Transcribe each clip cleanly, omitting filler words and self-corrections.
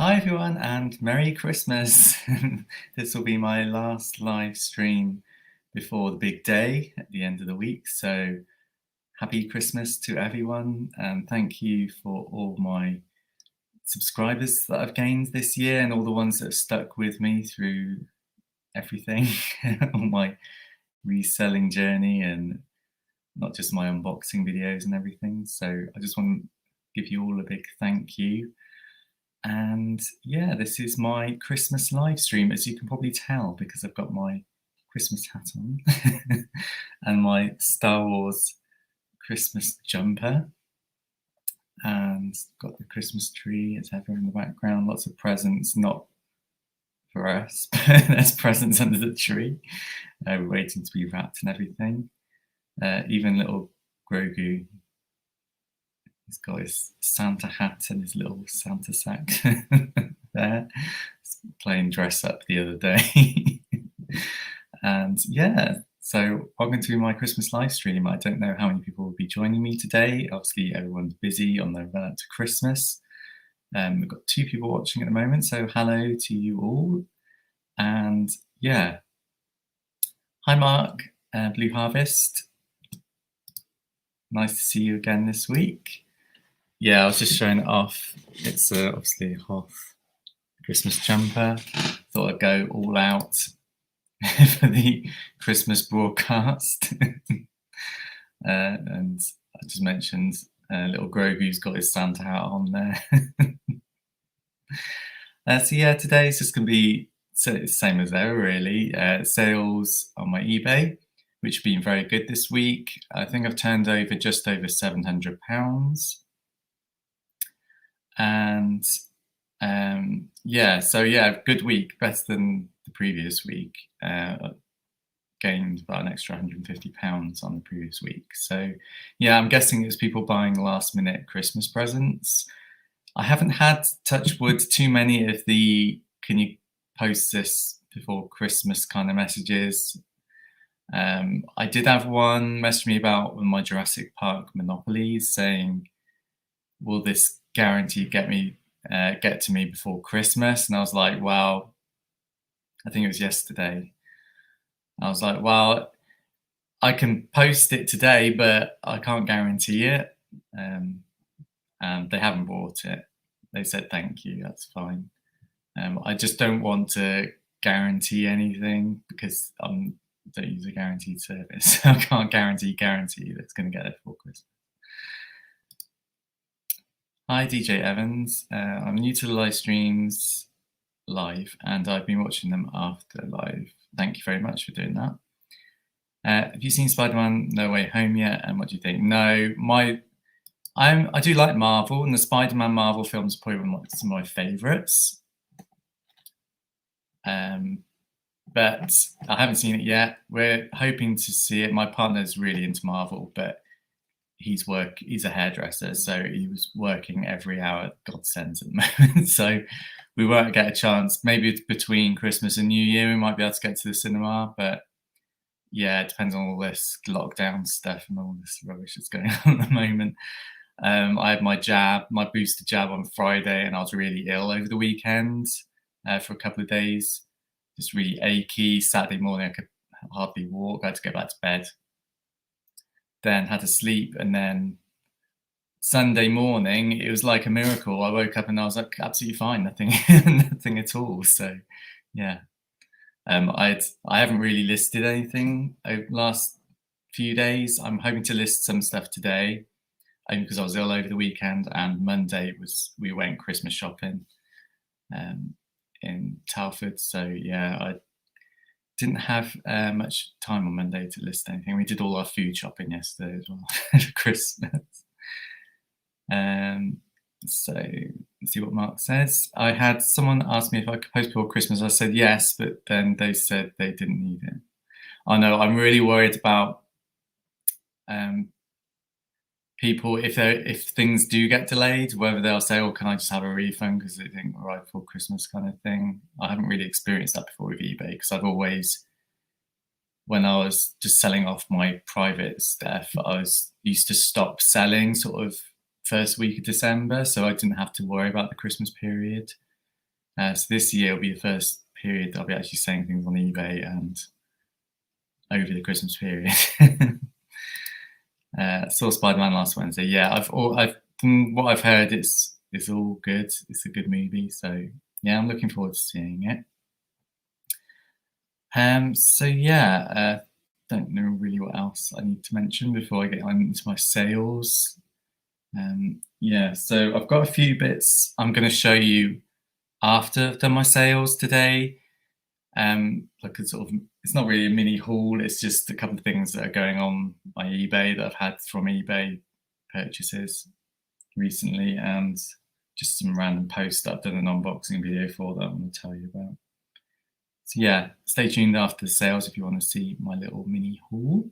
Hi everyone and Merry Christmas. This will be my last live stream before the big day at the end of the week. So happy Christmas to everyone and thank you for all my subscribers that I've gained this year and all the ones that have stuck with me through everything on my reselling journey and not just my unboxing videos and everything. So I just want to give you all a big thank you. And yeah, this is my Christmas live stream, as you can probably tell, because I've got my Christmas hat on and my Star Wars Christmas jumper, and got the Christmas tree as ever in the background. Lots of presents, not for us, but there's presents under the tree. We're waiting to be wrapped and everything. Even little Grogu, he's got his Santa hat and his little Santa sack there. Playing dress up the other day. And yeah, so welcome to my Christmas live stream. I don't know how many people will be joining me today. Obviously, everyone's busy on their run up to Christmas. We've got 2 people watching at the moment, so hello to you all. And yeah, hi Mark, Blue Harvest. Nice to see you again this week. Yeah, I was just showing it off. It's obviously a Hoth Christmas jumper. Thought I'd go all out for the Christmas broadcast. And I just mentioned little Grogu's got his Santa hat on there. So yeah, today it's just going to be the same as ever, really. Sales on my eBay, which have been very good this week. I think I've turned over just over £700. And yeah, so yeah, good week, better than the previous week. Gained about an extra £150 on the previous week. So yeah, I'm guessing it's people buying last minute Christmas presents. I haven't had, touch wood, too many of the can you post this before Christmas kind of messages. I did have one message me about my Jurassic Park Monopolies saying, will this guarantee get to me before Christmas? And I was like, well, I think it was yesterday. I was like, well, I can post it today, but I can't guarantee it. And they haven't bought it. They said, thank you, that's fine. I just don't want to guarantee anything because I don't use a guaranteed service. I can't guarantee that it's going to get it before Christmas. Hi, DJ Evans. I'm new to the live streams live, and I've been watching them after live. Thank you very much for doing that. Have you seen Spider-Man No Way Home yet? And what do you think? No, I do like Marvel, and the Spider-Man Marvel films are probably some of my favourites. But I haven't seen it yet. We're hoping to see it. My partner's really into Marvel, but he's a hairdresser, so he was working every hour God sends at the moment. So we won't get a chance. Maybe between Christmas and New Year, we might be able to get to the cinema. But yeah, it depends on all this lockdown stuff and all this rubbish that's going on at the moment. I had my booster jab on Friday, and I was really ill over the weekend for a couple of days. Just really achy. Saturday morning, I could hardly walk. I had to go back to bed. Then had to sleep, and then Sunday morning, it was like a miracle. I woke up and I was like absolutely fine, nothing at all. So yeah, I haven't really listed anything over the last few days. I'm hoping to list some stuff today, only because I was ill over the weekend, and Monday we went Christmas shopping in Telford. So yeah, I didn't have much time on Monday to list anything. We did all our food shopping yesterday as well for Christmas. So let's see what Mark says. I had someone ask me if I could post before Christmas. I said yes, but then they said they didn't need it. I know, I'm really worried about people, if things do get delayed, whether they'll say, oh, can I just have a refund because they didn't arrive before Christmas kind of thing. I haven't really experienced that before with eBay because I've always, when I was just selling off my private stuff, I was used to stop selling sort of first week of December, so I didn't have to worry about the Christmas period. So this year will be the first period that I'll be actually selling things on eBay and over the Christmas period. Saw Spider-Man last Wednesday. Yeah, from what I've heard, it's all good. It's a good movie, so yeah, I'm looking forward to seeing it. So yeah, don't know really what else I need to mention before I get on into my sales. Yeah, so I've got a few bits I'm going to show you after I've done my sales today. Like a sort of, it's not really a mini haul, it's just a couple of things that are going on my eBay that I've had from eBay purchases recently, and just some random posts that I've done an unboxing video for that I'm going to tell you about. So yeah, stay tuned after the sales if you want to see my little mini haul.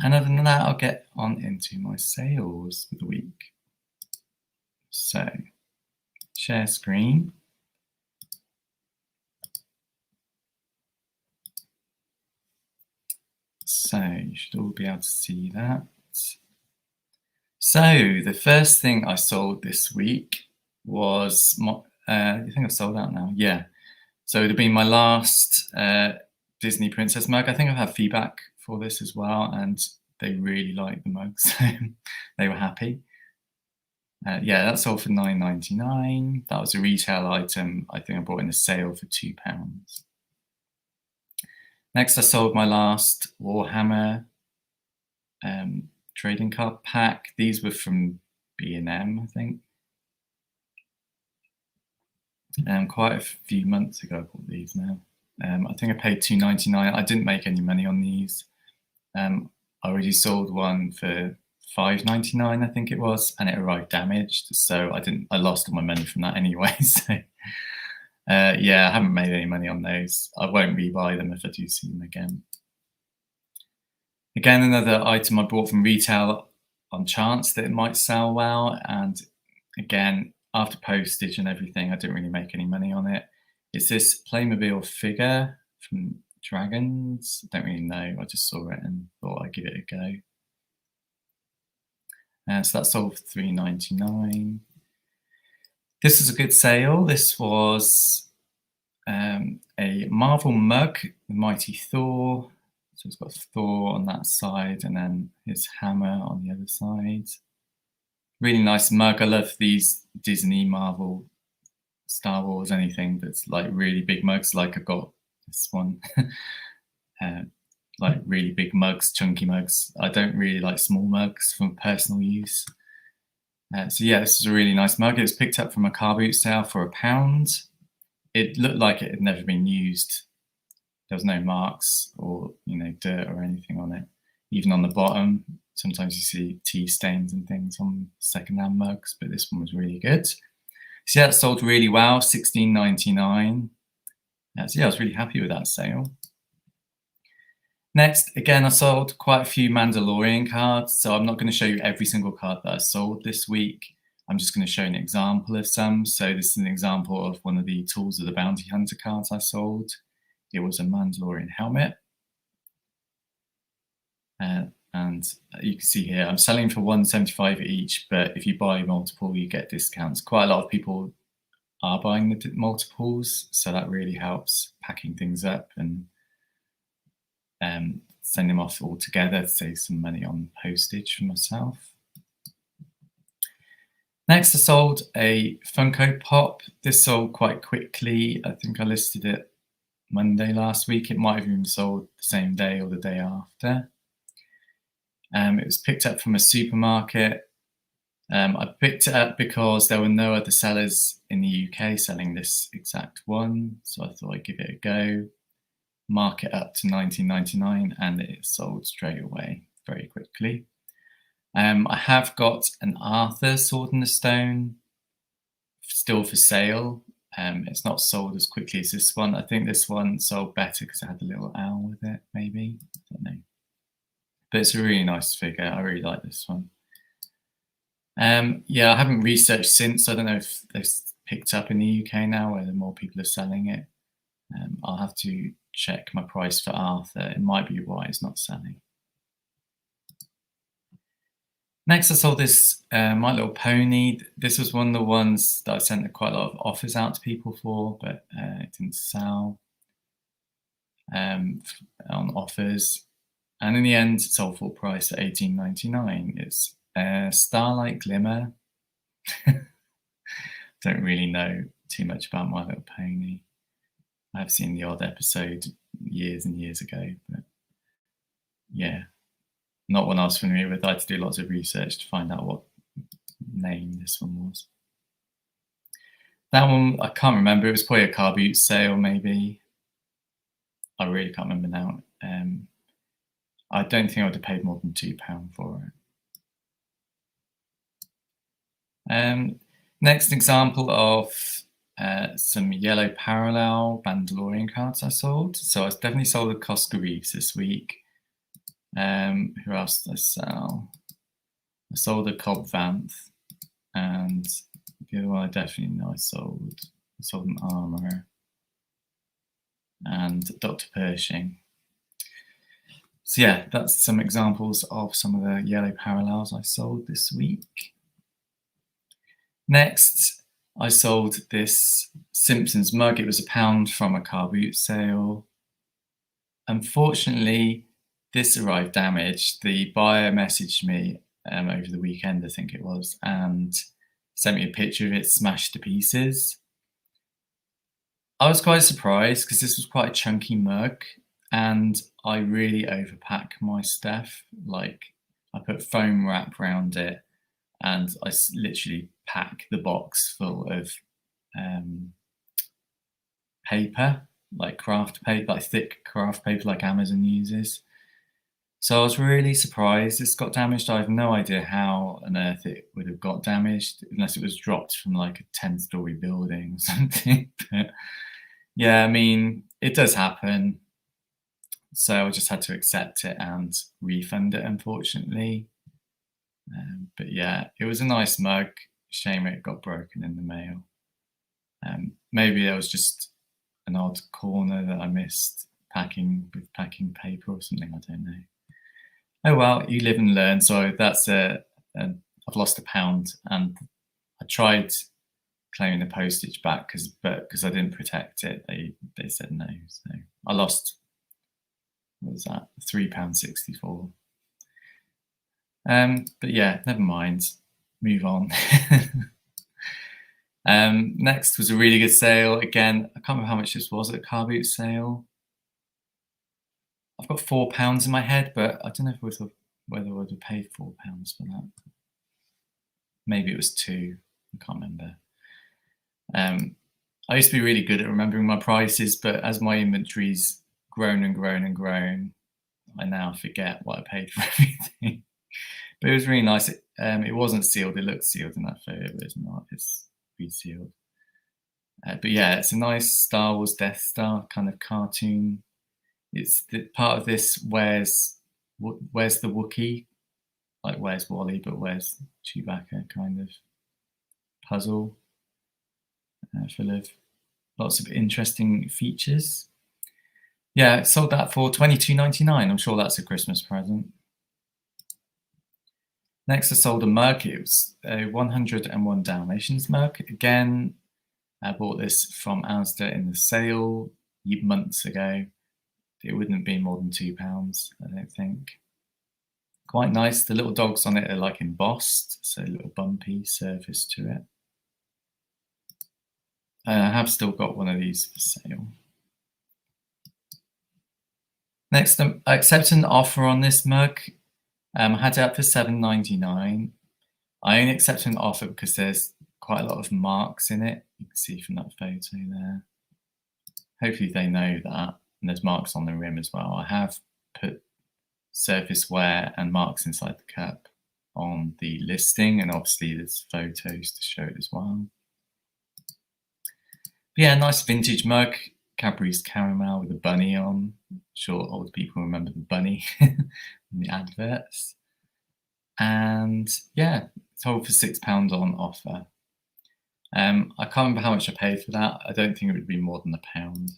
And other than that, I'll get on into my sales for the week. So, share screen. So you should all be able to see that. So the first thing I sold this week was I think I've sold out now. Yeah. So it'd have been my last Disney Princess mug. I think I've had feedback for this as well, and they really liked the mug, so they were happy. Yeah, that sold for £9.99. That was a retail item. I think I bought in a sale for £2. Next, I sold my last Warhammer trading card pack. These were from B&M, I think. Quite a few months ago I bought these now. I think I paid £2.99. I didn't make any money on these. I already sold one for £5.99, I think it was, and it arrived damaged. So I lost all my money from that anyway. So yeah, I haven't made any money on those. I won't rebuy them if I do see them again. Again, another item I bought from retail on chance that it might sell well, and again, after postage and everything, I didn't really make any money on it. It's this Playmobil figure from Dragons. I don't really know. I just saw it and thought I'd give it a go. So that sold for £3.99. This is a good sale. This was a Marvel mug, the Mighty Thor. So it's got Thor on that side and then his hammer on the other side. Really nice mug. I love these Disney, Marvel, Star Wars, anything that's like really big mugs. Like I've got this one, like really big mugs, chunky mugs. I don't really like small mugs for personal use. So yeah, this is a really nice mug. It was picked up from a car boot sale for £1. It looked like it had never been used. There was no marks or dirt or anything on it. Even on the bottom, sometimes you see tea stains and things on secondhand mugs, but this one was really good. So yeah, it sold really well, £16.99. So yeah, I was really happy with that sale. Next, again, I sold quite a few Mandalorian cards, so I'm not going to show you every single card that I sold this week. I'm just going to show you an example of some. So this is an example of one of the Tools of the Bounty Hunter cards I sold. It was a Mandalorian helmet. And you can see here, I'm selling for £1.75 each, but if you buy multiple, you get discounts. Quite a lot of people are buying the multiples, so that really helps packing things up and send them off all together to save some money on postage for myself. Next, I sold a Funko Pop. This sold quite quickly. I think I listed it Monday last week. It might have even sold the same day or the day after. It was picked up from a supermarket. I picked it up because there were no other sellers in the UK selling this exact one, so I thought I'd give it a go. Mark it up to £19.99 and it sold straight away very quickly. I have got an Arthur Sword in the Stone still for sale. It's not sold as quickly as this one. I think this one sold better because it had a little owl with it, maybe. I don't know. But it's a really nice figure. I really like this one. Yeah, I haven't researched since. I don't know if they've picked up in the UK now, whether more people are selling it. I'll have to check my price for Arthur. It might be why it's not selling. Next, I saw this My Little Pony. This was one of the ones that I sent quite a lot of offers out to people for, but it didn't sell on offers. And in the end, it sold full price at $18.99. It's Starlight Glimmer. Don't really know too much about My Little Pony. I've seen the odd episode years and years ago, but yeah, not one I was familiar with. I had to do lots of research to find out what name this one was. That one, I can't remember. It was probably a car boot sale, maybe. I really can't remember now. I don't think I would have paid more than £2 for it. Next example of some yellow parallel Mandalorian cards I sold. So I definitely sold a Coscareves this week. Who else did I sell? I sold a Cobb Vanth, and the other one I definitely know I sold an Armour and Dr. Pershing. So yeah, that's some examples of some of the yellow parallels I sold this week. Next, I sold this Simpsons mug. It was £1 from a car boot sale. Unfortunately, this arrived damaged. The buyer messaged me over the weekend, I think it was, and sent me a picture of it smashed to pieces. I was quite surprised because this was quite a chunky mug, and I really overpack my stuff. Like, I put foam wrap around it, and I literally pack the box full of paper, like craft paper, like thick craft paper like Amazon uses. So I was really surprised this got damaged. I have no idea how on earth it would have got damaged, unless it was dropped from like a 10-story building or something. But yeah, I mean, it does happen. So I just had to accept it and refund it, unfortunately. But yeah, it was a nice mug. Shame it got broken in the mail. Maybe there was just an odd corner that I missed with packing paper or something. I don't know. Oh well, you live and learn. So that's I've lost £1, and I tried claiming the postage back because I didn't protect it. They said no, so I lost. What was that? £3.64. But yeah, never mind. Move on. Next was a really good sale. Again, I can't remember how much this was at a car boot sale. I've got £4 in my head, but I don't know whether I would have paid £4 for that. Maybe it was 2. I can't remember. I used to be really good at remembering my prices, but as my inventory's grown and grown and grown, I now forget what I paid for everything. But it was really nice. It wasn't sealed. It looked sealed in that photo, but it's not. It's resealed. But yeah, it's a nice Star Wars Death Star kind of cartoon. It's part of this where's the Wookiee, like where's Wally, but where's Chewbacca kind of puzzle, full of lots of interesting features. Yeah, sold that for $22.99. I'm sure that's a Christmas present. Next, I sold a mug. It was a 101 Dalmatians mug. Again, I bought this from Asda in the sale months ago. It wouldn't have been more than £2, I don't think. Quite nice. The little dogs on it are like embossed, so a little bumpy surface to it. I have still got one of these for sale. Next, I accepted an offer on this mug. I had it up for $7.99. I only accepted an offer because there's quite a lot of marks in it. You can see from that photo there. Hopefully they know that. And there's marks on the rim as well. I have put surface wear and marks inside the cup on the listing, and obviously there's photos to show it as well. But yeah, nice vintage mug, Cadbury's caramel with a bunny on. I'm sure old people remember the bunny in the adverts. And yeah, sold for £6 on offer. I can't remember how much I paid for that. I don't think it would be more than £1.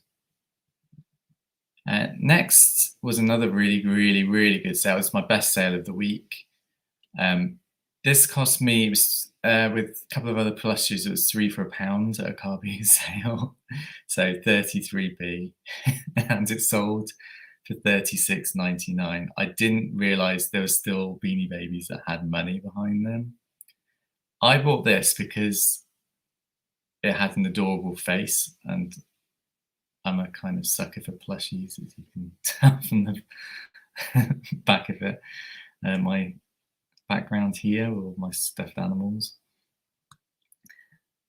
Next was another really, really, really good sale. It's my best sale of the week. This cost me, with a couple of other plushies, it was 3 for £1 at a car being sale, so 33p, and it sold for 36.99. I didn't realise there were still Beanie Babies that had money behind them. I bought this because it had an adorable face, and I'm a kind of sucker for plushies, as you can tell from the back of it. My background here, or my stuffed animals.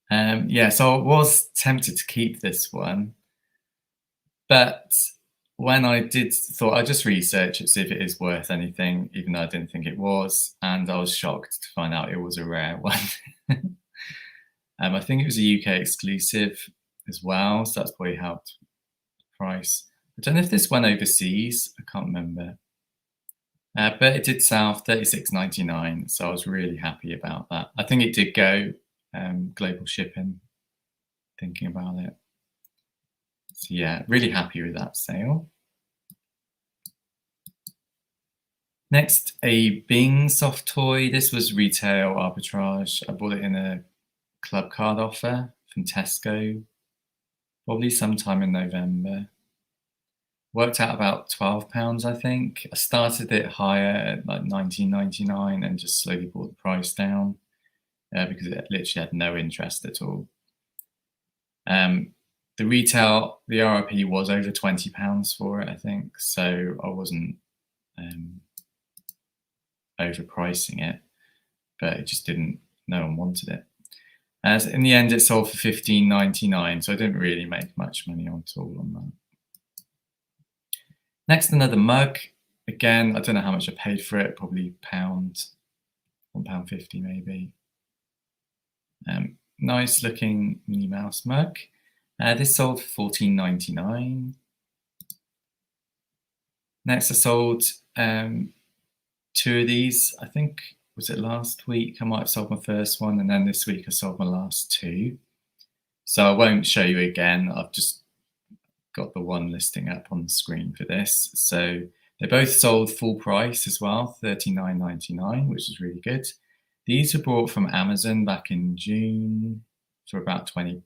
Yeah, so I was tempted to keep this one, but when I thought I'd just research it, see if it is worth anything, even though I didn't think it was, and I was shocked to find out it was a rare one. I think it was a UK exclusive as well, so that's probably helped the price. I don't know if this went overseas, I can't remember. But it did sell for 36.99, so I was really happy about that. I think it did go global shipping, thinking about it. So yeah, really happy with that sale. Next, a Bing soft toy. This was retail arbitrage. I bought it in a club card offer from Tesco, probably sometime in November. Worked out about £12, I think. I started it higher at like 19.99 and just slowly brought the price down because it literally had no interest at all. The RRP was over £20 for it, I think, so I wasn't overpricing it, but it just didn't. No one wanted it. As in the end, it sold for £15.99, so I didn't really make much money at all on that. Next, another mug. Again, I don't know how much I paid for it, probably £1.50 maybe. Nice looking Minnie Mouse mug. This sold for £14.99. Next, I sold 2 of these. I think, was it last week? I might have sold my first one, and then this week I sold my last 2. So I won't show you again. I've just got the one listing up on the screen for this. So they both sold full price as well, $39.99, which is really good. These were bought from Amazon back in June for about £20,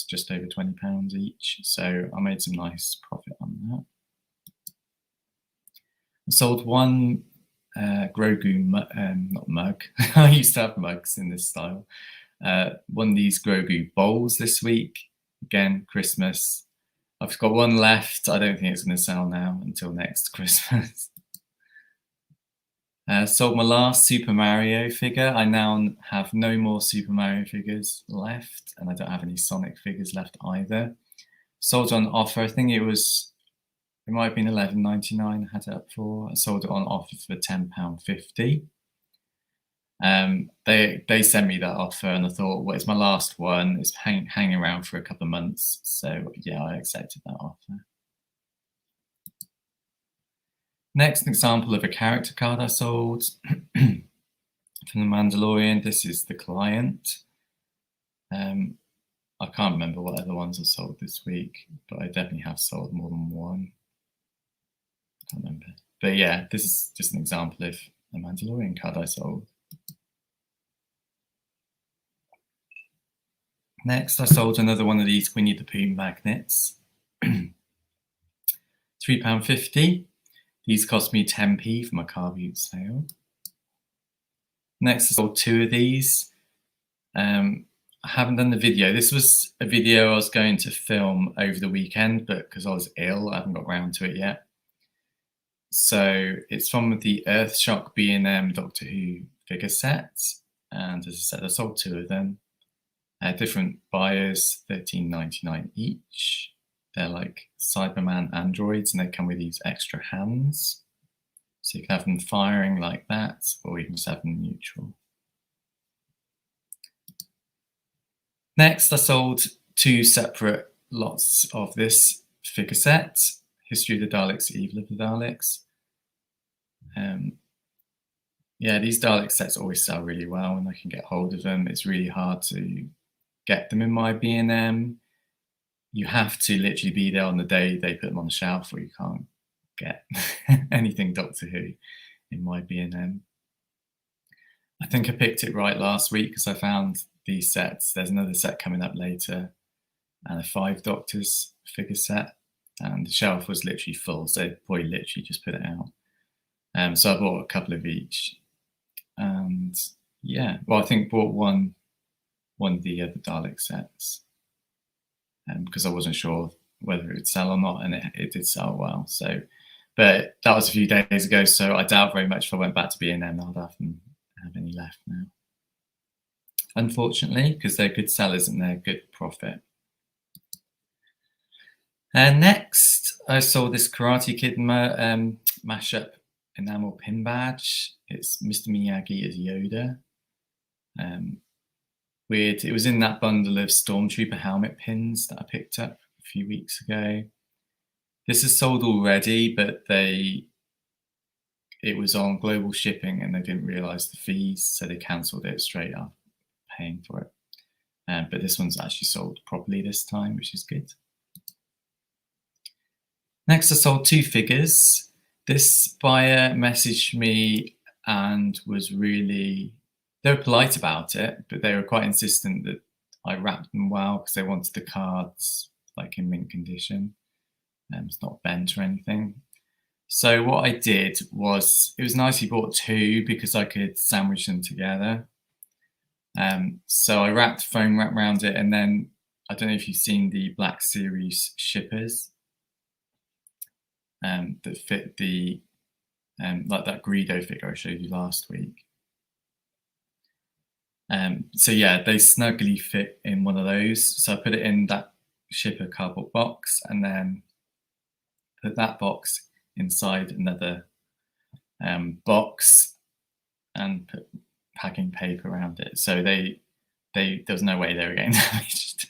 just over £20 each. So I made some nice profit on that. I sold one Grogu not mug. I used to have mugs in this style. One of these Grogu bowls this week. Again, Christmas. I've got one left. I don't think it's going to sell now until next Christmas. Sold my last Super Mario figure. I now have no more Super Mario figures left, and I don't have any Sonic figures left either. Sold on offer. I think it might have been £11.99 I had it up for. I sold it on offer for £10.50. They sent me that offer, and I thought, well, it's my last one. It's hanging around for a couple of months, so yeah, I accepted that offer. Next, an example of a character card I sold from The Mandalorian. This is the client. I can't remember what other ones I sold this week, but I definitely have sold more than one. I can't remember. But yeah, this is just an example of a Mandalorian card I sold. Next, I sold another one of these Winnie the Pooh magnets. £3.50. These cost me 10p for my car boot sale. Next, I sold 2 of these. I haven't done the video. This was a video I was going to film over the weekend, but because I was ill, I haven't got around to it yet. So it's from the Earthshock B&M Doctor Who figure set. And as I said, I sold 2 of them. Different buyers, £13.99 each. They're like Cyberman androids, and they come with these extra hands. So you can have them firing like that, or you can just have them neutral. Next, I sold 2 separate lots of this figure set, History of the Daleks, Evil of the Daleks. Yeah, these Dalek sets always sell really well when I can get hold of them. It's really hard to get them in my B&M. You have to literally be there on the day they put them on the shelf, or you can't get anything Doctor Who in my B&M. I think I picked it right last week because I found these sets. There's another set coming up later, and a 5 Doctors figure set, and the shelf was literally full, so probably literally just put it out. So I bought a couple of each, and yeah, well, I think bought one of the other Dalek sets, because I wasn't sure whether it would sell or not, and it did sell well. So, but that was a few days ago, so I doubt very much if I went back to B&M, I'd have any left now. Unfortunately, because they're good sellers and they're good profit. And next, I saw this Karate Kid mashup enamel pin badge. It's Mr. Miyagi as Yoda. Weird. It was in that bundle of Stormtrooper helmet pins that I picked up a few weeks ago. This is sold already, but it was on global shipping and they didn't realize the fees, so they cancelled it straight up, paying for it. But this one's actually sold properly this time, which is good. Next, I sold 2 figures. This buyer messaged me and was really, they were polite about it, but they were quite insistent that I wrapped them well because they wanted the cards like in mint condition. It's not bent or anything. So what I did was, it was nice he bought 2 because I could sandwich them together. So I wrapped foam wrap around it, and then I don't know if you've seen the Black Series shippers that fit the like that Greedo figure I showed you last week. So yeah, they snugly fit in one of those. So I put it in that shipper cardboard box, and then put that box inside another box, and put packing paper around it. So there was no way they were getting damaged.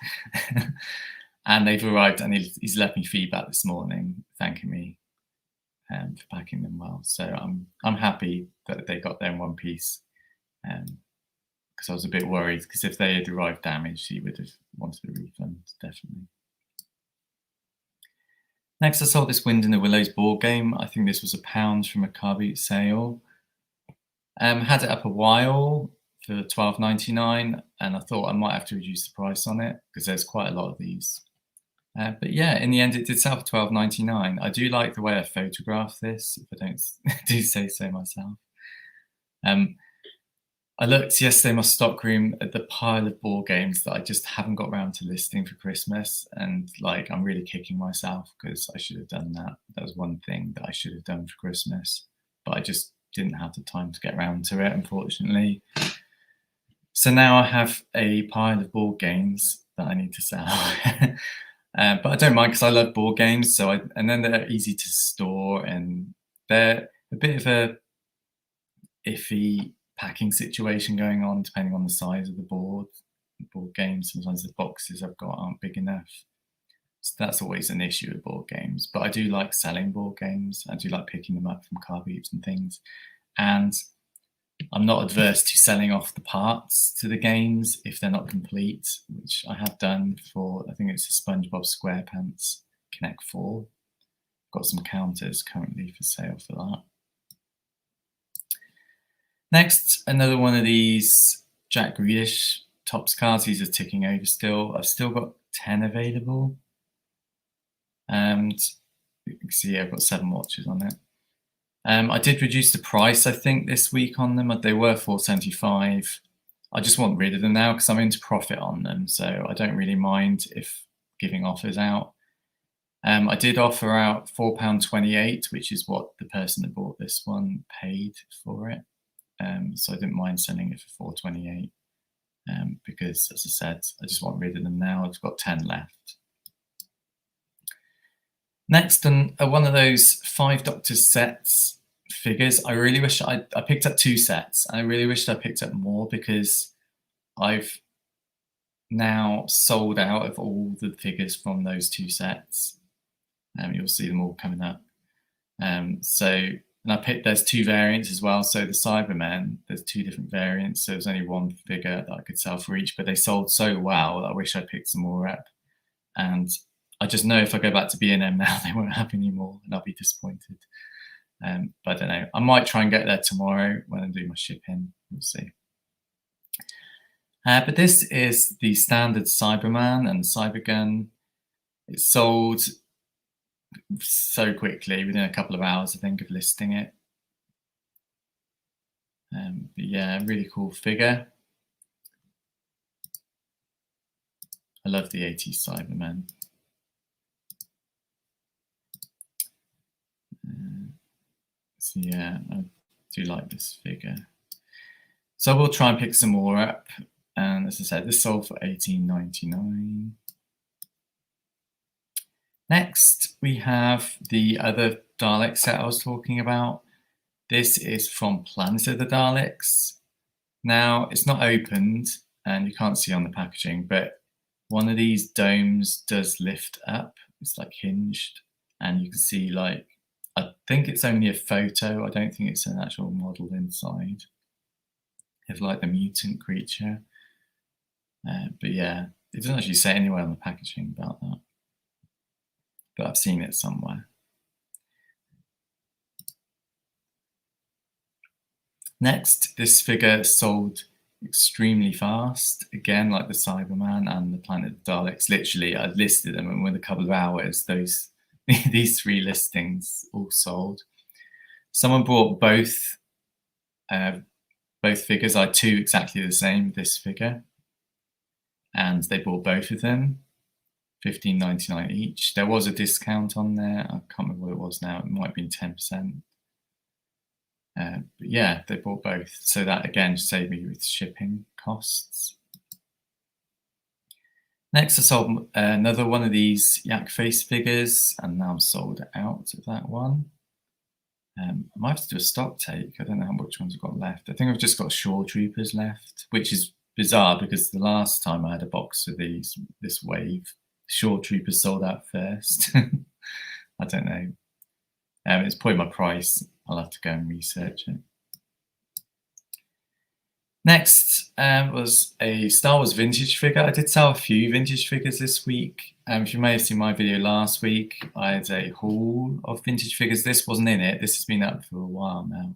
And they've arrived, and he's left me feedback this morning thanking me for packing them well. So I'm happy that they got there in one piece, because I was a bit worried, because if they had arrived damaged, he would have wanted a refund, definitely. Next, I sold this Wind in the Willows board game. I think this was £1 from a car boot sale. Had it up a while for £12.99, and I thought I might have to reduce the price on it because there's quite a lot of these. But yeah, in the end, it did sell for £12.99. I do like the way I photographed this, if I don't do say so myself. I looked yesterday in my stockroom at the pile of board games that I just haven't got around to listing for Christmas, and like I'm really kicking myself because I should have done that. That was one thing that I should have done for Christmas, but I just didn't have the time to get around to it, unfortunately. So now I have a pile of board games that I need to sell. But I don't mind because I love board games. And then they're easy to store, and they're a bit of a iffy packing situation going on depending on the size of the board games. Sometimes the boxes I've got aren't big enough, so that's always an issue with board games. But I do like selling board games. I do like picking them up from car boot and things, and I'm not adverse to selling off the parts to the games if they're not complete, which I have done for, I think it's a SpongeBob SquarePants Connect 4. Got some counters currently for sale for that. Next, another one of these Jack Grealish Topps cards. These are ticking over still. I've still got 10 available. And you can see I've got 7 watches on it. I did reduce the price, I think, this week on them. They were $4.75. I just want rid of them now because I'm into profit on them, so I don't really mind if giving offers out. I did offer out £4.28, which is what the person that bought this one paid for it. So I didn't mind selling it for £4.28 because, as I said, I just want rid of them now. I've got 10 left. Next, one of those 5 Doctors sets figures. I really wish I picked up 2 sets. I really wished I picked up more because I've now sold out of all the figures from those 2 sets. You'll see them all coming up. And I picked, there's 2 variants as well. So the Cybermen, there's 2 different variants. So there's only 1 figure that I could sell for each, but they sold so well that I wish I picked some more up. And I just know if I go back to B&M now, they won't have any more, and I'll be disappointed. But I don't know. I might try and get there tomorrow when I do my shipping. We'll see. But this is the standard Cyberman and Cybergun. It sold so quickly, within a couple of hours, I think, of listing it. But yeah, really cool figure. I love the 80s Cybermen. So yeah, I do like this figure. So we'll try and pick some more up. And as I said, this sold for $18.99. Next, we have the other Dalek set I was talking about. This is from Planet of the Daleks. Now, it's not opened, and you can't see on the packaging, but one of these domes does lift up. It's like hinged, and you can see, like, I think it's only a photo. I don't think it's an actual model inside of like the mutant creature. But yeah, it doesn't actually say anywhere on the packaging about that, but I've seen it somewhere. Next, this figure sold extremely fast. Again, like the Cyberman and the Planet of the Daleks. Literally, I listed them, and within a couple of hours, these 3 listings all sold. Someone bought both figures. I had 2 exactly the same, this figure, and they bought both of them, $15.99 each. There was a discount on there. I can't remember what it was now. It might have been 10%. But yeah, they bought both. So that, again, saved me with shipping costs. Next, I sold another one of these Yak Face figures, and now I'm sold out of that one. I might have to do a stock take. I don't know how much ones I've got left. I think I've just got Shore Troopers left, which is bizarre because the last time I had a box of this wave, Shore Troopers sold out first. I don't know. It's probably my price. I'll have to go and research it. Next was a Star Wars vintage figure. I did sell a few vintage figures this week. If you may have seen my video last week, I had a haul of vintage figures. This wasn't in it. This has been up for a while now.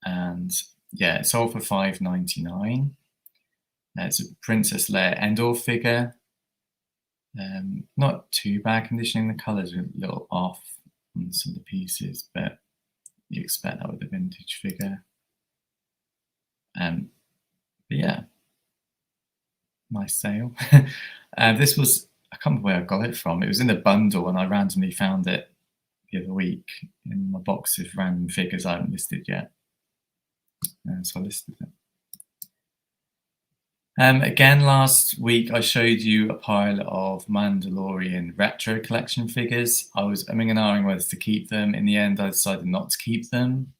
And yeah, it sold for $5.99. It's a Princess Leia Endor figure. Not too bad conditioning. The colours are a little off on some of the pieces, but you expect that with a vintage figure. But yeah, nice sale. This was, I can't remember where I got it from. It was in a bundle, and I randomly found it the other week in my box of random figures I haven't listed yet. So I listed it. Again, last week I showed you a pile of Mandalorian retro collection figures. I was umming and ahhing whether to keep them. In the end, I decided not to keep them,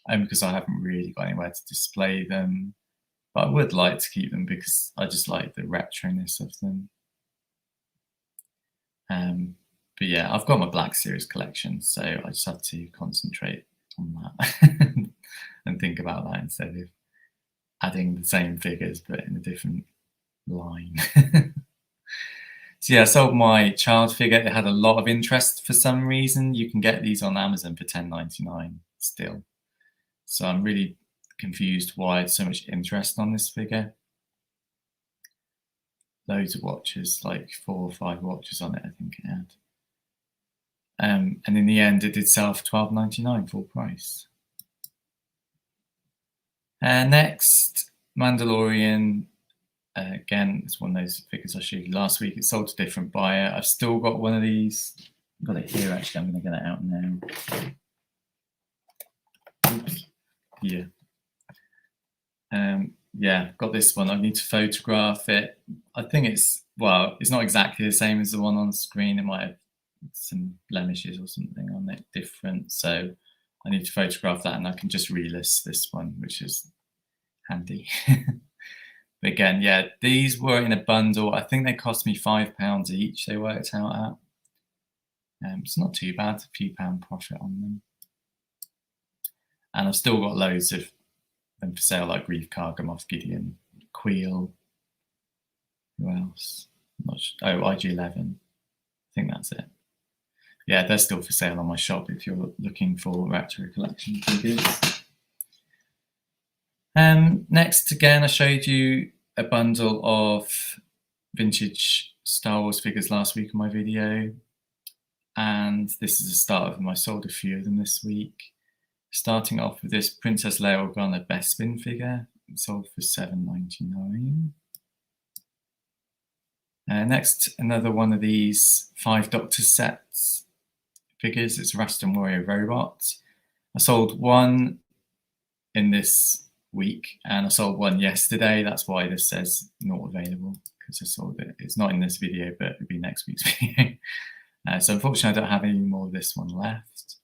because I haven't really got anywhere to display them. But I would like to keep them because I just like the retroness of them. But yeah, I've got my Black Series collection, so I just have to concentrate on that and think about that instead of adding the same figures but in a different line. So yeah, I sold my child figure. It had a lot of interest for some reason. You can get these on Amazon for $10.99 still. So I'm really confused why there's so much interest on this figure. Loads of watches, like 4 or 5 watches on it, I think it had. And in the end, it did sell for $12.99 full price. Next, Mandalorian. Again, it's one of those figures I showed you last week. It sold to a different buyer. I've still got one of these. I've got it here, actually. I'm going to get it out now. Oops. Yeah. Yeah, got this one. I need to photograph it. I think it's not exactly the same as the one on screen. It might have some blemishes or something on it different. So I need to photograph that, and I can just relist this one, which is handy. But again, yeah, these were in a bundle. I think they cost me £5 each. They worked out at. It's not too bad, a few pound profit on them. And I've still got loads of them for sale, like Grief Karga, Moff Gideon, Queel. Who else? IG-11. I think that's it. Yeah, they're still for sale on my shop if you're looking for retro collection figures. Next, again, I showed you a bundle of vintage Star Wars figures last week in my video, and this is the start of them. I sold a few of them this week. Starting off with this Princess Leia Organa Bespin figure, sold for $7.99. Next, another one of these 5 Doctor sets figures. It's Rasta Warrior Robot. I sold one in this week and I sold one yesterday. That's why this says not available, because I sold it. It's not in this video, but it'll be next week's video. So unfortunately, I don't have any more of this one left.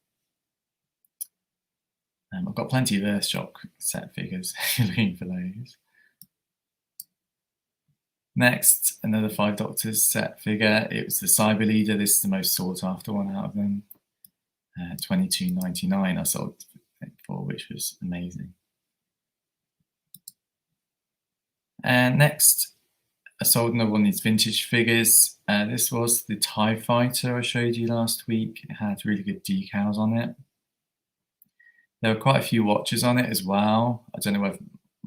I've got plenty of Earthshock set figures, looking for those. Next, another 5 Doctors set figure. It was the Cyber Leader. This is the most sought after one out of them. $22.99 I sold it for, which was amazing. And next, I sold another one of these vintage figures. This was the TIE Fighter I showed you last week. It had really good decals on it. There were quite a few watches on it as well. I don't know whether,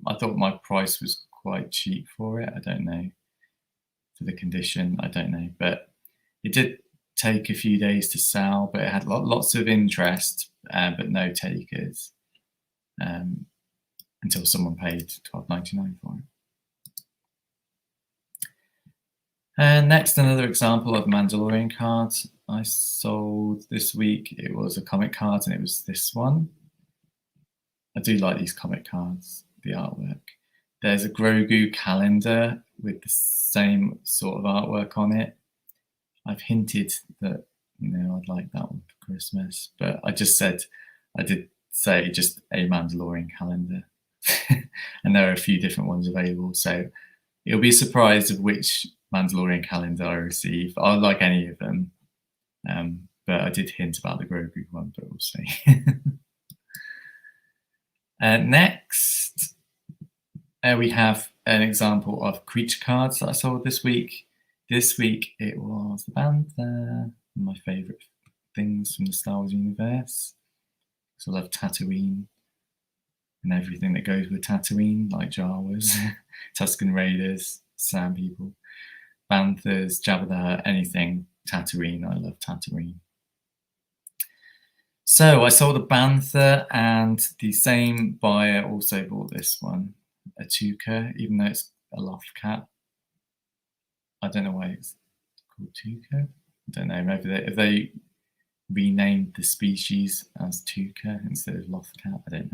I thought my price was quite cheap for it. I don't know. For the condition, I don't know. But it did take a few days to sell, but it had lots of interest, but no takers until someone paid $12.99 for it. And next, another example of Mandalorian cards I sold this week. It was a comic card, and it was this one. I do like these comic cards, the artwork. There's a Grogu calendar with the same sort of artwork on it. I've hinted that, I'd like that one for Christmas, but I did say just a Mandalorian calendar. And there are a few different ones available, so you'll be surprised of which Mandalorian calendar I receive. I like any of them, but I did hint about the Grogu one, but we'll see. Next, we have an example of creature cards that I sold this week. This week it was the Bantha, my favourite things from the Star Wars universe. So I love Tatooine and everything that goes with Tatooine, like Jawas, Tusken Raiders, Sand People, Banthas, Jabba the Hutt, anything Tatooine. I love Tatooine. So I sold a Bantha, and the same buyer also bought this one, a Tuca, even though it's a loft cat. I don't know why it's called Tuca. I don't know, maybe if they renamed the species as Tuca instead of loft cat, I don't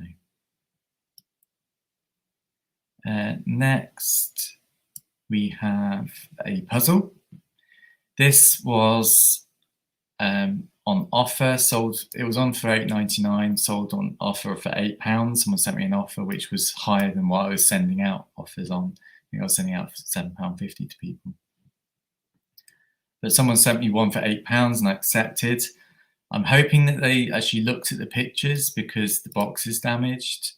know. Next, we have a puzzle. This was on offer, sold. It was on for $8.99, sold on offer for £8. Someone sent me an offer which was higher than what I was sending out offers on. I think I was sending out for £7.50 to people. But someone sent me one for £8 and I accepted. I'm hoping that they actually looked at the pictures, because the box is damaged.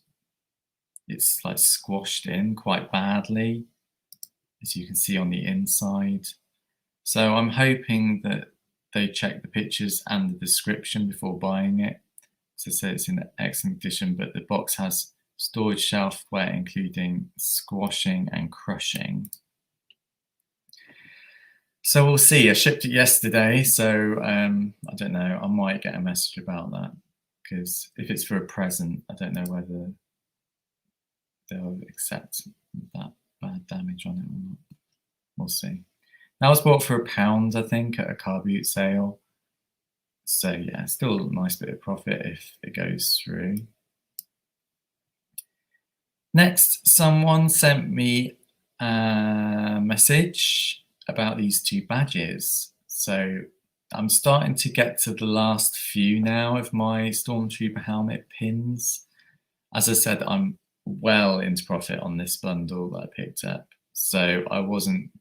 It's like squashed in quite badly, as you can see on the inside. So I'm hoping that they check the pictures and the description before buying it. So I say it's in excellent condition, but the box has storage shelfware, including squashing and crushing. So we'll see. I shipped it yesterday, so I don't know. I might get a message about that, because if it's for a present, I don't know whether they'll accept that bad damage on it or not. We'll see. That was bought for £1, I think, at a car boot sale. So yeah, still a nice bit of profit if it goes through. Next, someone sent me a message about these 2 badges. So I'm starting to get to the last few now of my Stormtrooper helmet pins. As I said, I'm well into profit on this bundle that I picked up, so I wasn't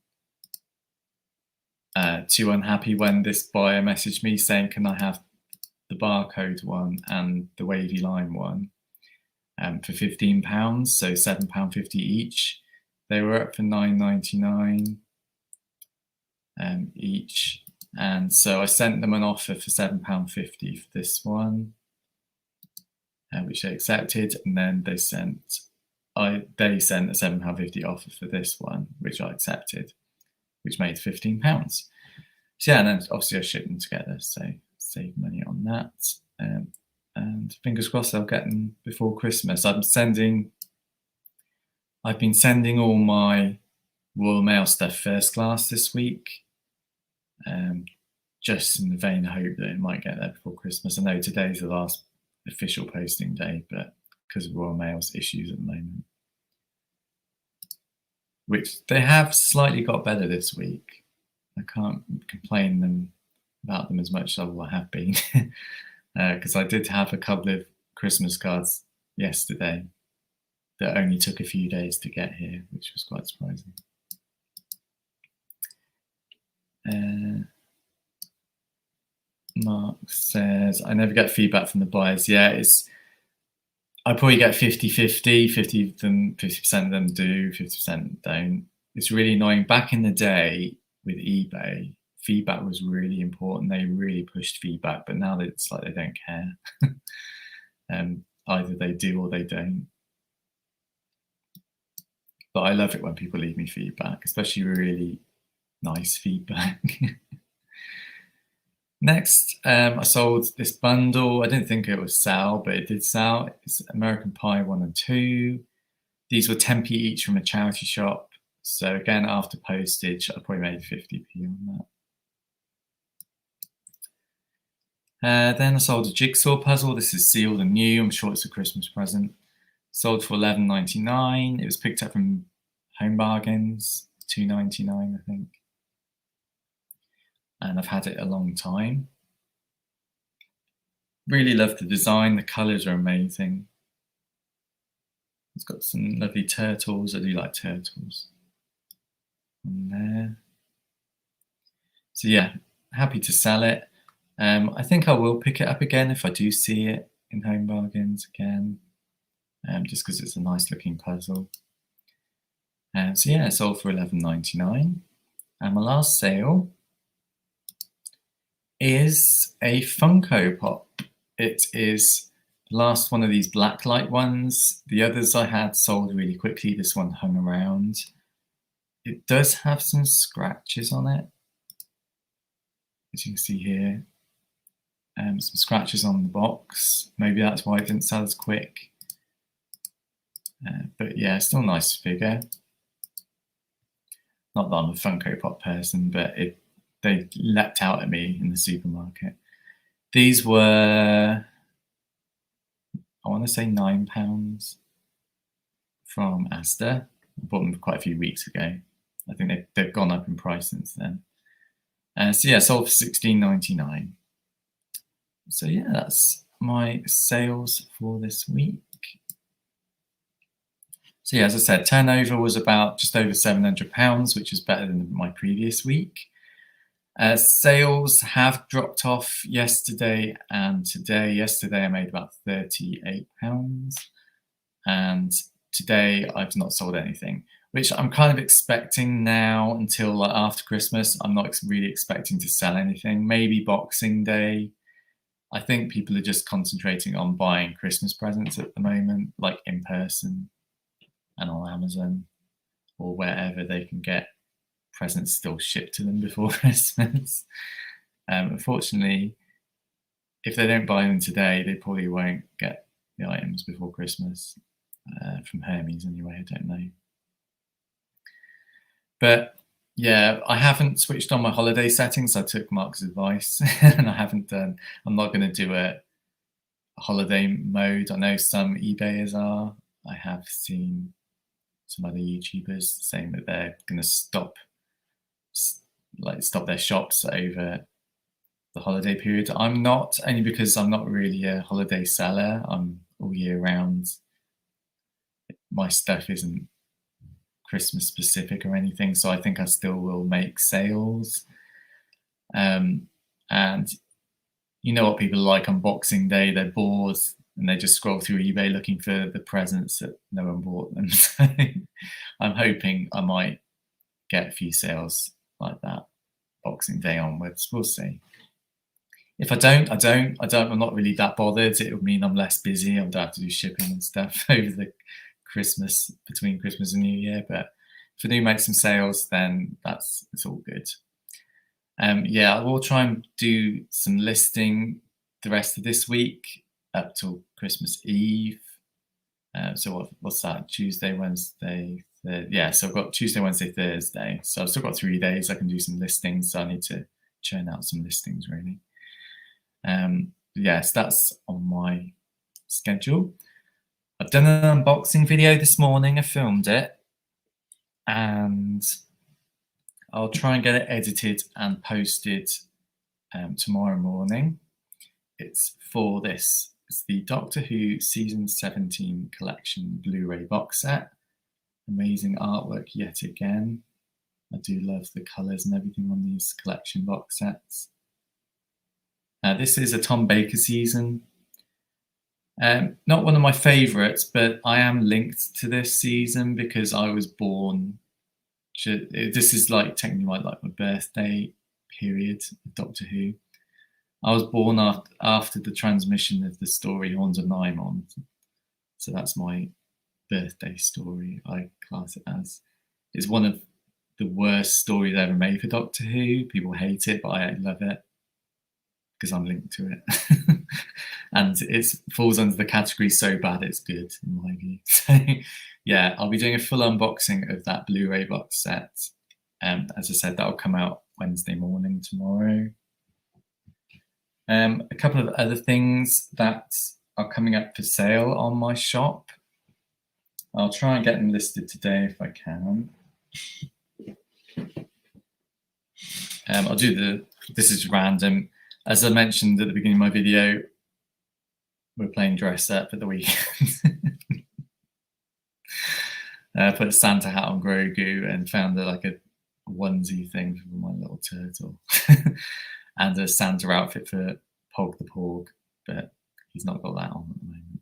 too unhappy when this buyer messaged me saying, can I have the barcode one and the wavy line one for £15, so £7.50 each. They were up for $9.99 each, and so I sent them an offer for £7.50 for this one, which they accepted, and then they sent they sent a £7.50 offer for this one, which I accepted, which made £15. So yeah, and then obviously I shipped them together, so save money on that. And fingers crossed I'll get them before Christmas. I've been sending all my Royal Mail stuff first class this week, just in the vain hope that it might get there before Christmas. I know today's the last official posting day, but because of Royal Mail's issues at the moment, which they have slightly got better this week. I can't complain about them as much as I have been, because I did have a couple of Christmas cards yesterday that only took a few days to get here, which was quite surprising. Mark says, I never get feedback from the buyers. Yeah, I probably get 50-50, 50% of them do, 50% don't. It's really annoying. Back in the day with eBay, feedback was really important. They really pushed feedback, but now it's like they don't care. Either they do or they don't. But I love it when people leave me feedback, especially really nice feedback. Next, I sold this bundle. I didn't think it would sell, but it did sell. It's American Pie 1 and 2. These were 10p each from a charity shop. So again, after postage, I probably made 50p on that. Then I sold a jigsaw puzzle. This is sealed and new. I'm sure it's a Christmas present. Sold for $11.99. It was picked up from Home Bargains, $2.99, I think. And I've had it a long time. Really love the design. The colours are amazing. It's got some lovely turtles. I do like turtles on there. So yeah, happy to sell it. I think I will pick it up again if I do see it in Home Bargains again, just because it's a nice looking puzzle. So yeah, it sold for $11.99. And my last sale is a Funko Pop. It is the last one of these blacklight ones. The others I had sold really quickly. This one hung around. It does have some scratches on it, as you can see here. Some scratches on the box. Maybe that's why it didn't sell as quick. But yeah, still a nice figure. Not that I'm a Funko Pop person, but they leapt out at me in the supermarket. These were, I want to say £9 from Asda. I bought them quite a few weeks ago. I think they've gone up in price since then. So yeah, sold for $16.99. So yeah, that's my sales for this week. So yeah, as I said, turnover was about just over £700, which is better than my previous week. Sales have dropped off yesterday and today. Yesterday I made about £38, and today I've not sold anything, which I'm kind of expecting now until after Christmas. I'm not really expecting to sell anything. Maybe Boxing Day. I think people are just concentrating on buying Christmas presents at the moment, like in person and on Amazon or wherever they can get presents still shipped to them before Christmas. Unfortunately, if they don't buy them today, they probably won't get the items before Christmas. From Hermes anyway, I don't know. But yeah, I haven't switched on my holiday settings. I took Mark's advice and I'm not going to do a holiday mode. I know some eBayers are. I have seen some other YouTubers saying that they're going to stop their shops over the holiday period. I'm not, only because I'm not really a holiday seller. I'm all year round. My stuff isn't Christmas specific or anything, so I think I still will make sales. And you know what people are like on Boxing Day, they're bored and they just scroll through eBay looking for the presents that no one bought them. So I'm hoping I might get a few sales like that Boxing Day onwards. We'll see. If I don't, I'm not really that bothered. It would mean I'm less busy. I don't have to do shipping and stuff over the Christmas, between Christmas and New Year, but if I do make some sales, then it's all good. Yeah, I will try and do some listing the rest of this week up till Christmas Eve. So what's that? Tuesday, Wednesday, yeah. So I've got Tuesday, Wednesday, Thursday. So I've still got 3 days. I can do some listings. So I need to churn out some listings really. Yes, that's on my schedule. I've done an unboxing video this morning. I filmed it, and I'll try and get it edited and posted tomorrow morning. It's for this. It's the Doctor Who Season 17 Collection Blu-ray box set. Amazing artwork yet again. I do love the colours and everything on these collection box sets. This is a Tom Baker season. Not one of my favourites, but I am linked to this season because I was born. This is like technically my birthday period of Doctor Who. I was born after the transmission of the story Horns of Nymon, so that's my birthday story. I class it as. It's one of the worst stories ever made for Doctor Who. People hate it, but I love it because I'm linked to it. And it falls under the category so bad it's good, in my view. So yeah, I'll be doing a full unboxing of that Blu-ray box set. As I said, that'll come out Wednesday morning tomorrow. A couple of other things that are coming up for sale on my shop. I'll try and get them listed today if I can. I'll do this is random. As I mentioned at the beginning of my video, we're playing dress up at the weekend. I put a Santa hat on Grogu and found a onesie thing for my little turtle. And a Santa outfit for Pog the Porg, but he's not got that on at the moment.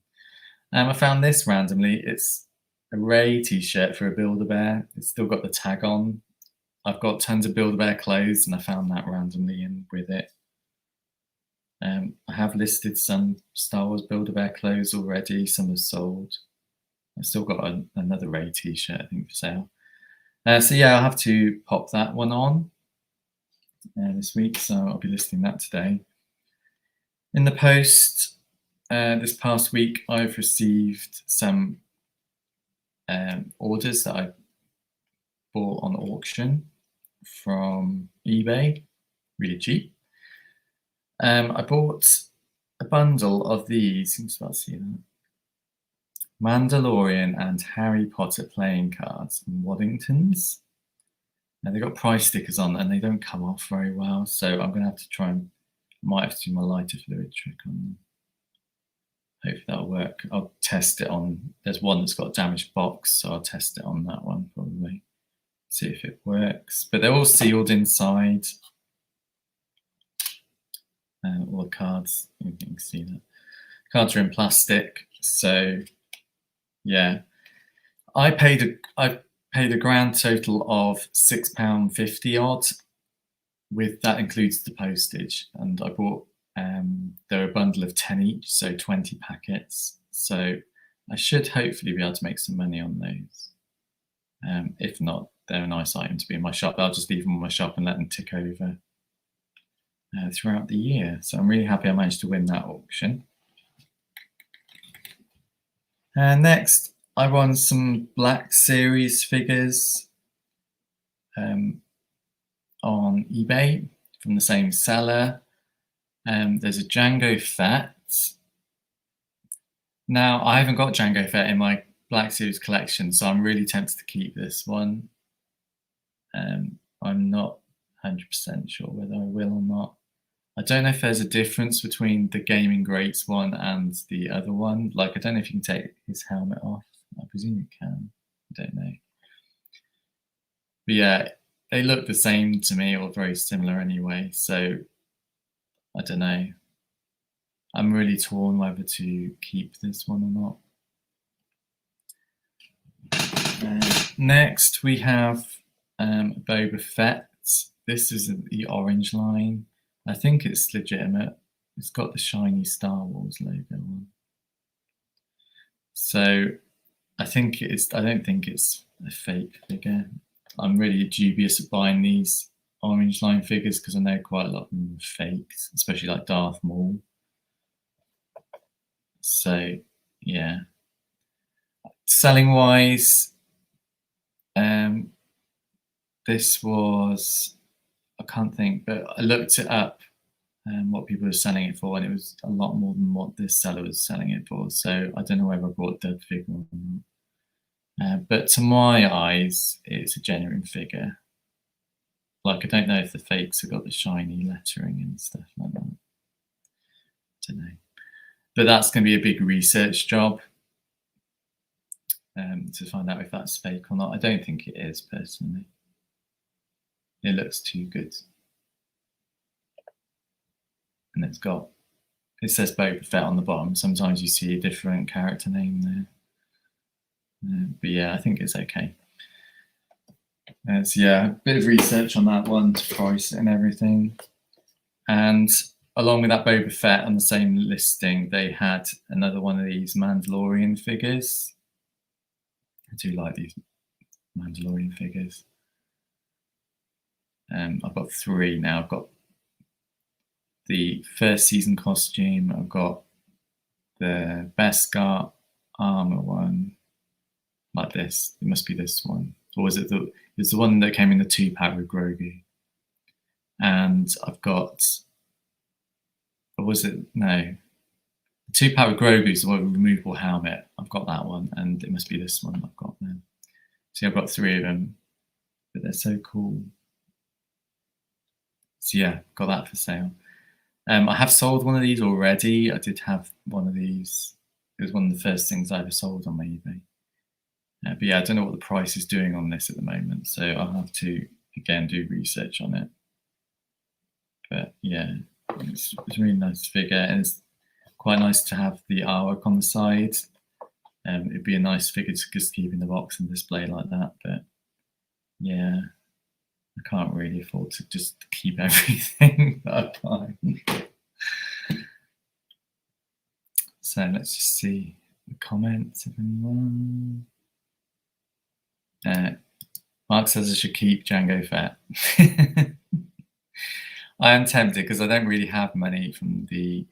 I found this randomly. It's a Ray t-shirt for a Build-A-Bear. It's still got the tag on. I've got tons of Build-A-Bear clothes and I found that randomly in with it. I have listed some Star Wars Build-A-Bear clothes already. Some are sold. I've still got another Ray t-shirt, I think, for sale. So yeah, I'll have to pop that one on this week. So I'll be listing that today. In the post this past week, I've received some orders that I bought on auction from eBay, really cheap. I bought a bundle of these. You can start to see that. Mandalorian and Harry Potter playing cards in Waddingtons. Now they've got price stickers on and they don't come off very well, so I'm going to have to try and might have to do my lighter fluid trick on them. Hopefully that'll work. I'll test it on. There's one that's got a damaged box, so I'll test it on that one probably. See if it works. But they're all sealed inside. All the cards, you can see that. Cards are in plastic, so yeah. I paid a grand total of £6.50 odd. With that includes the postage, and I bought they're a bundle of 10 each, so 20 packets. So I should hopefully be able to make some money on those. If not, they're a nice item to be in my shop. I'll just leave them in my shop and let them tick over throughout the year. So I'm really happy I managed to win that auction. And next, I won some Black Series figures on eBay from the same seller. There's a Jango Fett. Now, I haven't got Jango Fett in my Black Series collection, so I'm really tempted to keep this one. I'm not 100% sure whether I will or not. I don't know if there's a difference between the Gaming Greats one and the other one. Like, I don't know if you can take his helmet off. I presume you can. I don't know. But yeah, they look the same to me, or very similar anyway. So I don't know. I'm really torn whether to keep this one or not. Next, we have Boba Fett. This is the orange line. I think it's legitimate. It's got the shiny Star Wars logo on. So I don't think it's a fake figure. I'm really dubious of buying these orange line figures because I know quite a lot of them are fakes, especially like Darth Maul. So yeah, selling wise, this was, I can't think, but I looked it up what people were selling it for, and it was a lot more than what this seller was selling it for. So I don't know whether I bought the figure or not. But to my eyes, it's a genuine figure. Like, I don't know if the fakes have got the shiny lettering and stuff like that. I don't know. But that's going to be a big research job to find out if that's fake or not. I don't think it is, personally. It looks too good. And it says Boba Fett on the bottom. Sometimes you see a different character name there. But yeah, I think it's okay. So yeah, a bit of research on that one to price it and everything. And along with that Boba Fett on the same listing, they had another one of these Mandalorian figures. I do like these Mandalorian figures. I've got 3 now. I've got the first season costume. I've got the Beskar armor one, like this. It must be this one. Or was it it's the one that came in the 2-pack with Grogu? And I've got, or was it, no, the 2-pack with Grogu is the one with removable helmet. I've got that one, and it must be this one I've got now. See, I've got 3 of them, but they're so cool. So yeah, got that for sale. I have sold one of these already. I did have one of these. It was one of the first things I ever sold on my eBay. But yeah, I don't know what the price is doing on this at the moment, so I'll have to, again, do research on it. But yeah, it's a really nice figure, and it's quite nice to have the artwork on the side. It'd be a nice figure to just keep in the box and display like that, but yeah, I can't really afford to just keep everything that I buy. So let's just see the comments of anyone. Mark says I should keep Jango Fett. I am tempted because I don't really have many from the.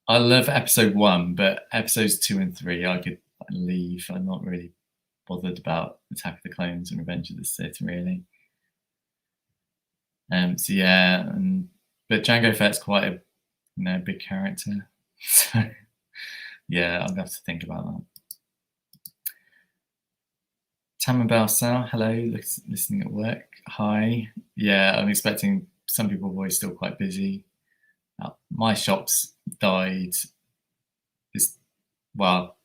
I love episode 1, but episodes 2 and 3 I could leave. I'm not really bothered about Attack of the Clones and Revenge of the Sith, really. So yeah, but Jango Fett's quite a big character. So yeah, I'll have to think about that. Tamabel Sal, hello, listening at work. Hi. Yeah, I'm expecting some people are always still quite busy. My shop's died. Well,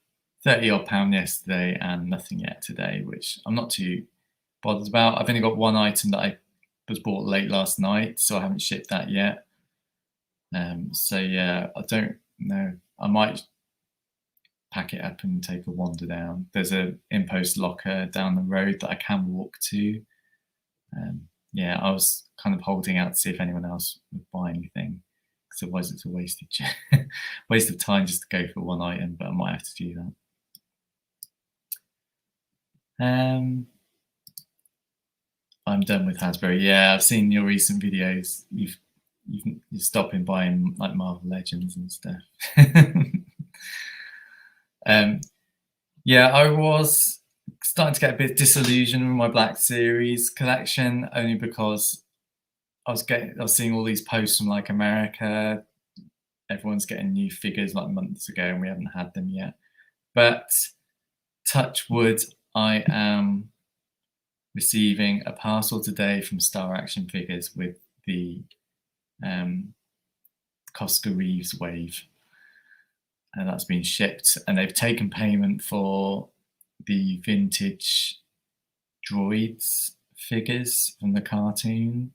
£30 yesterday and nothing yet today, which I'm not too bothered about. I've only got one item that I was bought late last night, so I haven't shipped that yet. So yeah, I don't know. I might pack it up and take a wander down. There's a impost locker down the road that I can walk to. Yeah, I was kind of holding out to see if anyone else would buy anything, because otherwise it's a waste of time just to go for one item, but I might have to do that. I'm done with Hasbro. Yeah, I've seen your recent videos. You're stopping buying like Marvel Legends and stuff. Yeah, I was starting to get a bit disillusioned with my Black Series collection, only because I was seeing all these posts from like America. Everyone's getting new figures like months ago, and we haven't had them yet. But touch wood, I am receiving a parcel today from Star Action Figures with the Cosca Reeves wave. And that's been shipped, and they've taken payment for the vintage droids figures from the cartoon.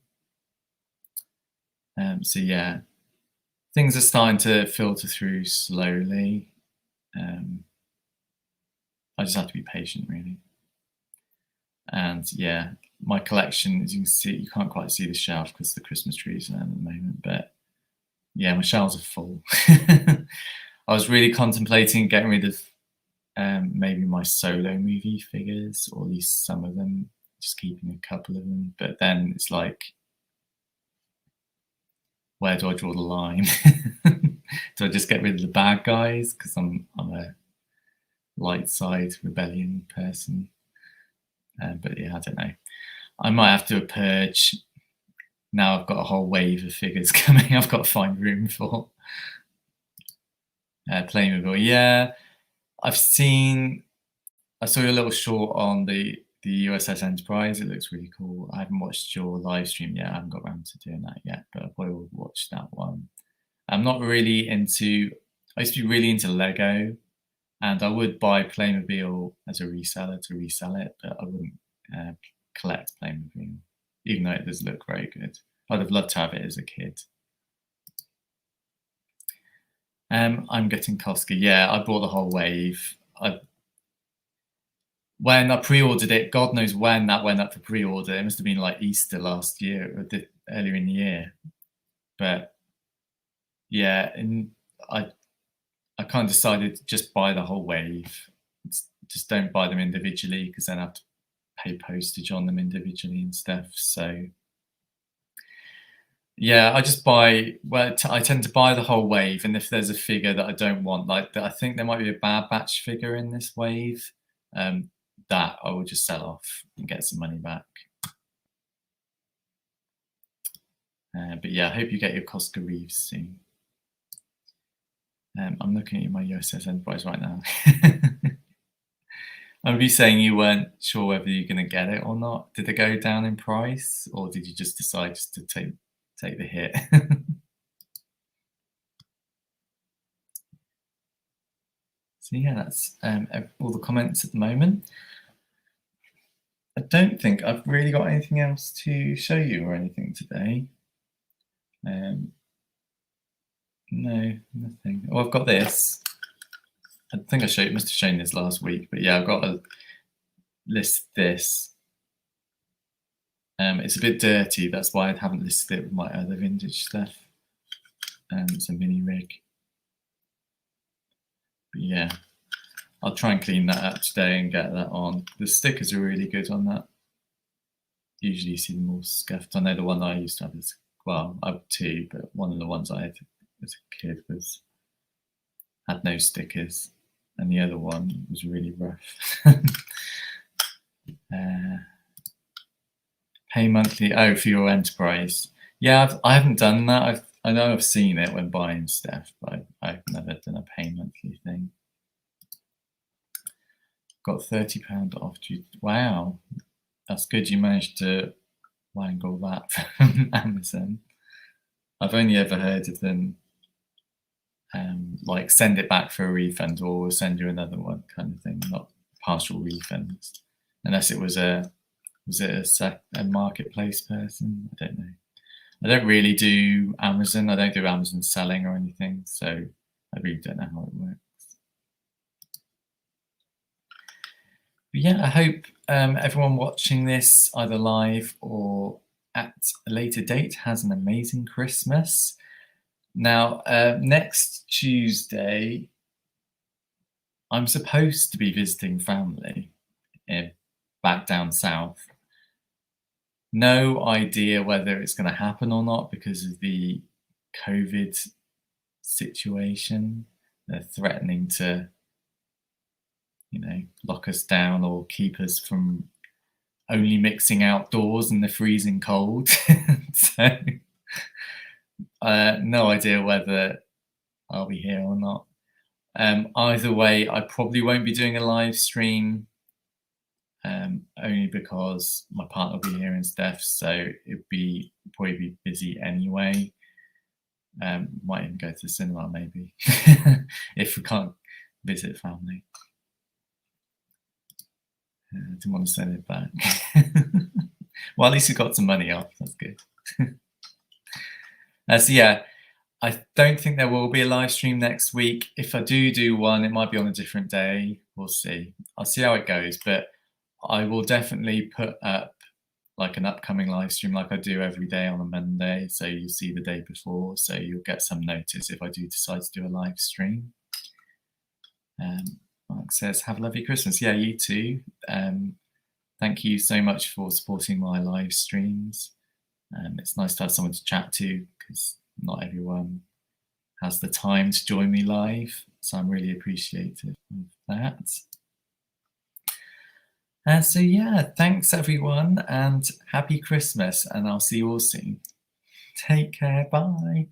So yeah, things are starting to filter through slowly. I just have to be patient, really. And yeah, my collection, as you can see, you can't quite see the shelf because the Christmas trees are there at the moment, but yeah, my shelves are full. I was really contemplating getting rid of maybe my solo movie figures, or at least some of them, just keeping a couple of them. But then it's like, where do I draw the line? Do I just get rid of the bad guys because I'm a light side rebellion person? But yeah, I don't know. I might have to do a purge. Now I've got a whole wave of figures coming. I've got to find room for. Playmobil, yeah. I saw a little short on the USS Enterprise. It looks really cool. I haven't watched your live stream yet. I haven't got around to doing that yet, but I probably will watch that one. I'm not really into. I used to be really into Lego, and I would buy Playmobil as a reseller to resell it, but I wouldn't collect Playmobil, even though it does look very good. I'd have loved to have it as a kid. I'm getting Costco. Yeah, I bought the whole wave. When I pre-ordered it, God knows when that went up for pre-order. It must have been like Easter last year, or earlier in the year. But yeah, and I kind of decided to just buy the whole wave. Just don't buy them individually, because then I have to pay postage on them individually and stuff. So yeah, I just buy. Well, I tend to buy the whole wave, and if there's a figure that I don't want, like I think there might be a Bad Batch figure in this wave, that I will just sell off and get some money back. But yeah, I hope you get your Costco Reeves soon. I'm looking at my USS Enterprise right now. I remember you saying you weren't sure whether you're going to get it or not. Did it go down in price, or did you just decide just to take the hit? So yeah, that's all the comments at the moment. I don't think I've really got anything else to show you or anything today. No, nothing. Oh, I've got this. I think must have shown this last week, but yeah, I've got to list this. It's a bit dirty, that's why I haven't listed it with my other vintage stuff. It's a mini rig. But yeah, I'll try and clean that up today and get that on. The stickers are really good on that. Usually you see them all scuffed. I know the one I used to have is, well, I have two, but one of the ones I had as a kid had no stickers, and the other one was really rough. Pay monthly. Oh, for your enterprise. Yeah, I haven't done that. I know I've seen it when buying stuff, but I've never done a pay monthly thing. Got £30 off. Wow, that's good. You managed to wangle that from Amazon. I've only ever heard of them like send it back for a refund, or we'll send you another one kind of thing, not partial refunds, unless it was a marketplace person. I don't know. I don't really do Amazon. I don't do Amazon selling or anything, so I really don't know how it works. But yeah, I hope everyone watching this either live or at a later date has an amazing Christmas. Now, next Tuesday, I'm supposed to be visiting family back down south. No idea whether it's going to happen or not because of the COVID situation. They're threatening to, lock us down or keep us from only mixing outdoors in the freezing cold. So, no idea whether I'll be here or not. Either way, I probably won't be doing a live stream, only because my partner will be here and stuff, so it'd probably be busy anyway. Might even go to the cinema maybe if we can't visit family. I didn't want to send it back. Well, at least we got some money off. That's good. So yeah, I don't think there will be a live stream next week. If I do one, it might be on a different day. We'll see. I'll see how it goes, but I will definitely put up like an upcoming live stream like I do every day on a Monday. So you'll see the day before. So you'll get some notice if I do decide to do a live stream. Mark says, have a lovely Christmas. Yeah, you too. Thank you so much for supporting my live streams. It's nice to have someone to chat to because not everyone has the time to join me live. So I'm really appreciative of that. So yeah, thanks everyone and happy Christmas, and I'll see you all soon. Take care, bye.